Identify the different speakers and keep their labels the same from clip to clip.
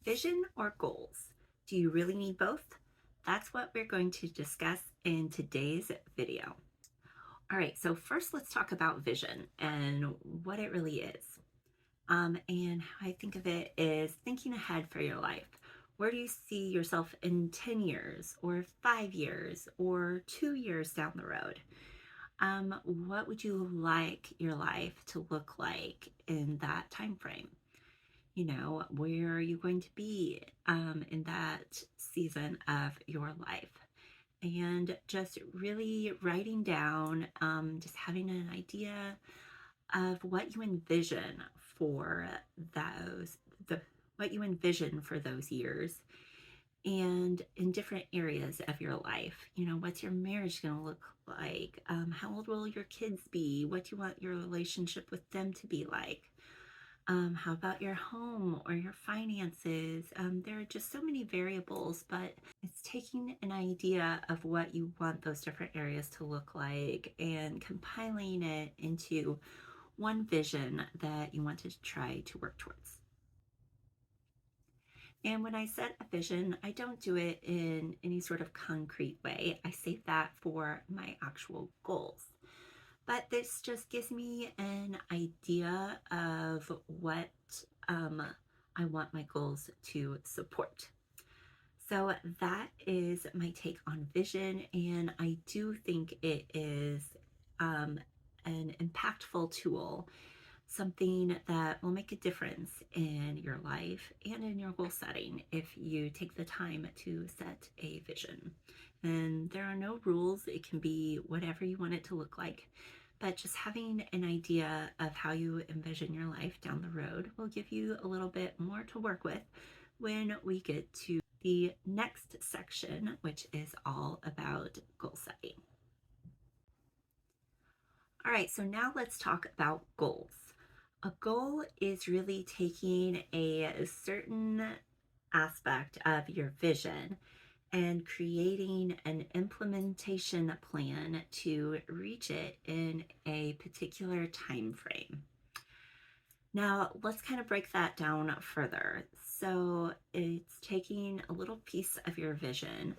Speaker 1: Vision or goals? Do you really need both? That's what we're going to discuss in today's video. All right, so first let's talk about vision and what it really is. And how I think of it is thinking ahead for your life. Where do you see yourself in 10 years or 5 years or 2 years down the road? What would you like your life to look like in that time frame? Where are you going to be in that season of your life? And just really writing down, just having an idea of what you envision for those, the what you envision for those years and in different areas of your life. What's your marriage going to look like? How old will your kids be? What do you want your relationship with them to be like? How about your home or your finances? There are just so many variables, but it's taking an idea of what you want those different areas to look like and compiling it into one vision that you want to try to work towards. And when I set a vision, I don't do it in any sort of concrete way. I save that for my actual goals. But this just gives me an idea of what I want my goals to support. So that is my take on vision, and I do think it is an impactful tool, something that will make a difference in your life and in your goal setting if you take the time to set a vision. And there are no rules, it can be whatever you want it to look like. But just having an idea of how you envision your life down the road will give you a little bit more to work with when we get to the next section, which is all about goal setting. All right, so now let's talk about goals. A goal is really taking a certain aspect of your vision and creating an implementation plan to reach it in a particular time frame. Now, let's kind of break that down further. So, it's taking a little piece of your vision,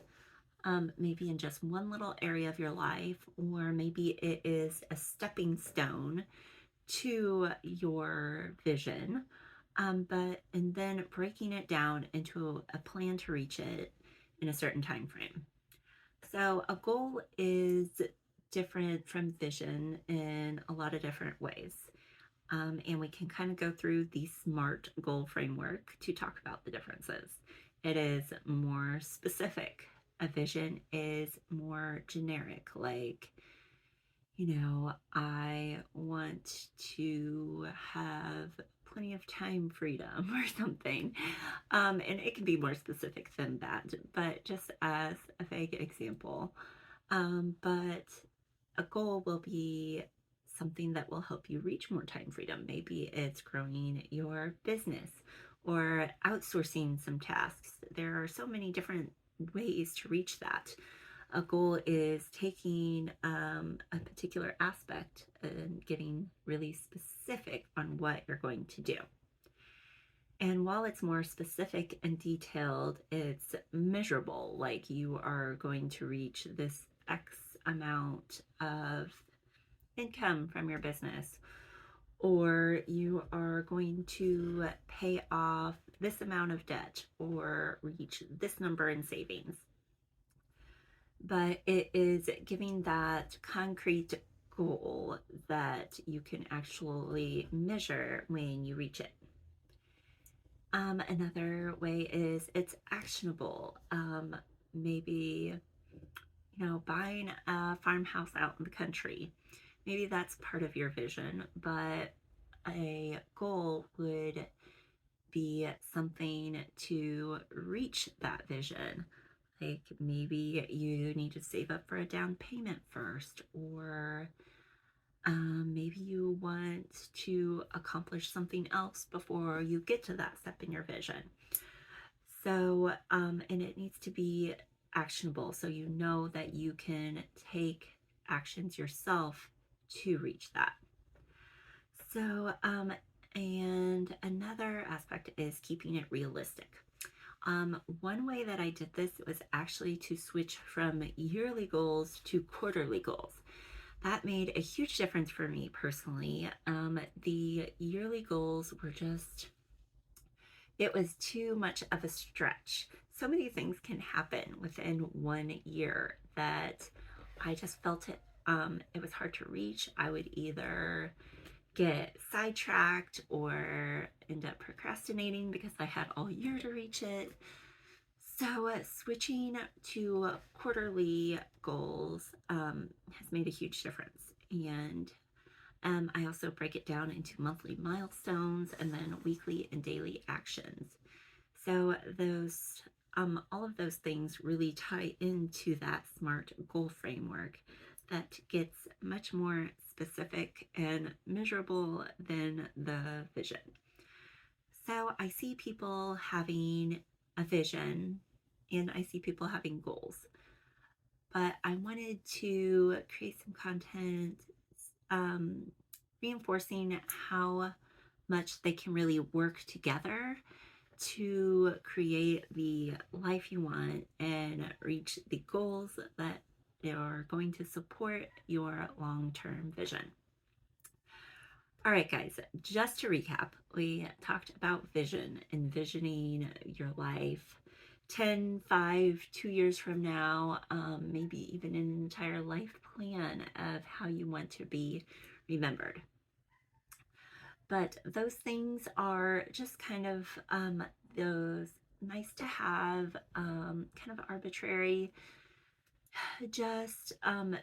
Speaker 1: maybe in just one little area of your life, or maybe it is a stepping stone to your vision, and then breaking it down into a plan to reach it in a certain time frame. So a goal is different from vision in a lot of different ways. And we can kind of go through the SMART goal framework to talk about the differences. It is more specific. A vision is more generic, like, I want to have plenty of time freedom or something. And it can be more specific than that, but just as a vague example. But a goal will be something that will help you reach more time freedom. Maybe it's growing your business or outsourcing some tasks. There are so many different ways to reach that. A goal is taking a particular aspect and getting really specific on what you're going to do. And while it's more specific and detailed, it's measurable, like you are going to reach this X amount of income from your business, or you are going to pay off this amount of debt or reach this number in savings. But it is giving that concrete goal that you can actually measure when you reach it. Another way is it's actionable. Maybe, buying a farmhouse out in the country. Maybe that's part of your vision, but a goal would be something to reach that vision. Like maybe you need to save up for a down payment first, or maybe you want to accomplish something else before you get to that step in your vision. So, and it needs to be actionable so you know that you can take actions yourself to reach that. So, and another aspect is keeping it realistic. One way that I did this was actually to switch from yearly goals to quarterly goals. That made a huge difference for me personally. The yearly goals were just, it was too much of a stretch. So many things can happen within 1 year that I just felt it was hard to reach. I would either get sidetracked or end up procrastinating because I had all year to reach it. So, switching to quarterly goals has made a huge difference. And I also break it down into monthly milestones and then weekly and daily actions. So, all of those things really tie into that SMART goal framework that gets much more specific and measurable than the vision. So I see people having a vision and I see people having goals, but I wanted to create some content um, reinforcing how much they can really work together to create the life you want and reach the goals that are going to support your long-term vision. All right, guys, just to recap, we talked about vision, envisioning your life 10, 5, 2 years from now, maybe even an entire life plan of how you want to be remembered. But those things are just kind of those nice to have, kind of arbitrary, just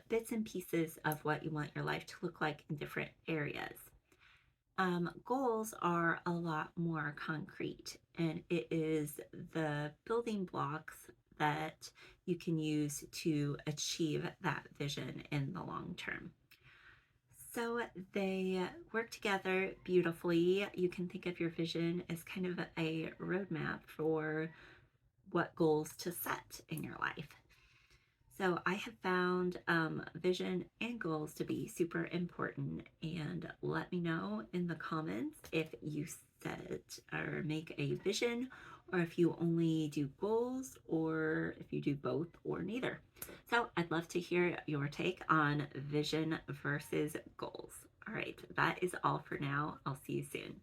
Speaker 1: bits and pieces of what you want your life to look like in different areas. Goals are a lot more concrete, and it is the building blocks that you can use to achieve that vision in the long term. So they work together beautifully. You can think of your vision as kind of a roadmap for what goals to set in your life. So I have found vision and goals to be super important, and let me know in the comments if you set or make a vision, or if you only do goals, or if you do both or neither. So I'd love to hear your take on vision versus goals. All right, that is all for now. I'll see you soon.